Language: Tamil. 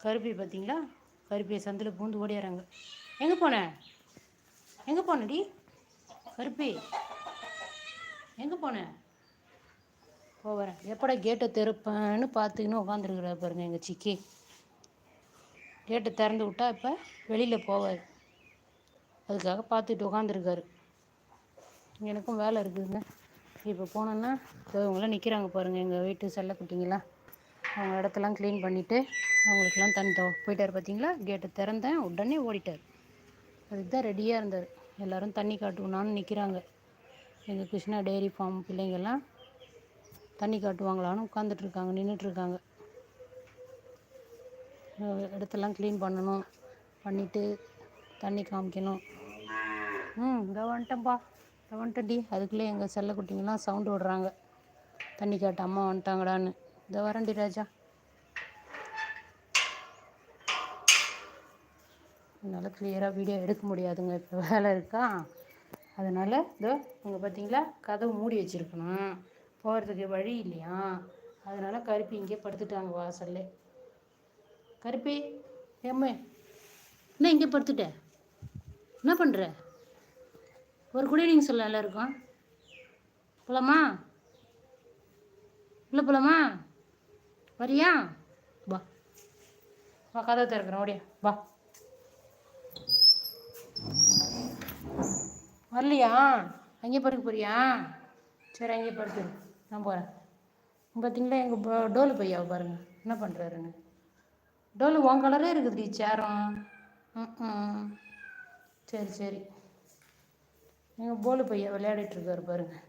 கருப்பி பார்த்தீங்களா? கருப்பியை சந்தில் பூந்து ஓடியாராங்க. எங்கே போனேன்? எங்கே போனடி கருப்பி? எங்கே போனேன்? போகிறேன். எப்படா கேட்டை திறப்பேன்னு பார்த்துக்கின்னு உட்காந்துருக்குறா பாருங்க எங்கள் சிக்கி. கேட்டை திறந்து விட்டா இப்போ வெளியில் போவார். அதுக்காக பார்த்துட்டு உட்காந்துருக்காரு. எனக்கும் வேலை இருக்குதுங்க. இப்போ போனோன்னா இவங்களாம் நிற்கிறாங்க பாருங்கள், எங்கள் வீட்டு செல்லக்குட்டிங்களாம். அவங்க இடத்தெல்லாம் க்ளீன் பண்ணிவிட்டு அவங்களுக்கெல்லாம் தண்ணி போயிட்டார். பார்த்தீங்களா? கேட்டை திறந்தேன், உடனே ஓடிட்டார். அதுக்கு தான் ரெடியாக இருந்தார். எல்லோரும் தண்ணி காட்டுவோனான்னு நிற்கிறாங்க. எங்கள் கிருஷ்ணா டெய்ரி ஃபார்ம் பிள்ளைங்கள்லாம் தண்ணி காட்டுவாங்களான்னு உட்காந்துட்ருக்காங்க, நின்றுட்டுருக்காங்க. இடத்தெல்லாம் க்ளீன் பண்ணணும், பண்ணிவிட்டு தண்ணி காமிக்கணும். இங்கே வந்துட்டேன்ப்பா, இங்கே வந்துட்டேன்டி. அதுக்குள்ளே எங்கள் செல்லக்குட்டிங்கெல்லாம் சவுண்டு விடுறாங்க, தண்ணி காட்டு அம்மா வந்துட்டாங்கடான்னு. இதை வரேன்டி ராஜா. என்னால் கிளியராக வீடியோ எடுக்க முடியாதுங்க, இப்போ வேலை இருக்கா. அதனால் இதோ இங்கே பார்த்தீங்களா, கதவு மூடி வச்சுருக்கணும், போகிறதுக்கு வழி இல்லையா. அதனால் கருப்பி இங்கே படுத்துட்டாங்க வாசல்ல. கருப்பி ஏம்மே, என்ன இங்கே படுத்துட்ட? என்ன பண்ணுற? ஒரு குடிநீங்க சொல்ல எல்லாருக்கும். போலாமா? இல்லை போலாமா? வரியா? வா வா, கதவை திறக்கிறேன், ஓடியா வா. வரலையா? அங்கே படுக்க போறியா? சரி, அங்கே படுத்து, நான் போகிறேன். பார்த்தீங்களா எங்கள் டோலு பையாவை பாருங்கள் என்ன பண்ணுறாருன்னு. டோலு உன் கலரே இருக்குதுடி சேரம். சரி சரி, எங்கள் போலு பையா விளையாடிட்டுருக்காரு பாருங்கள்.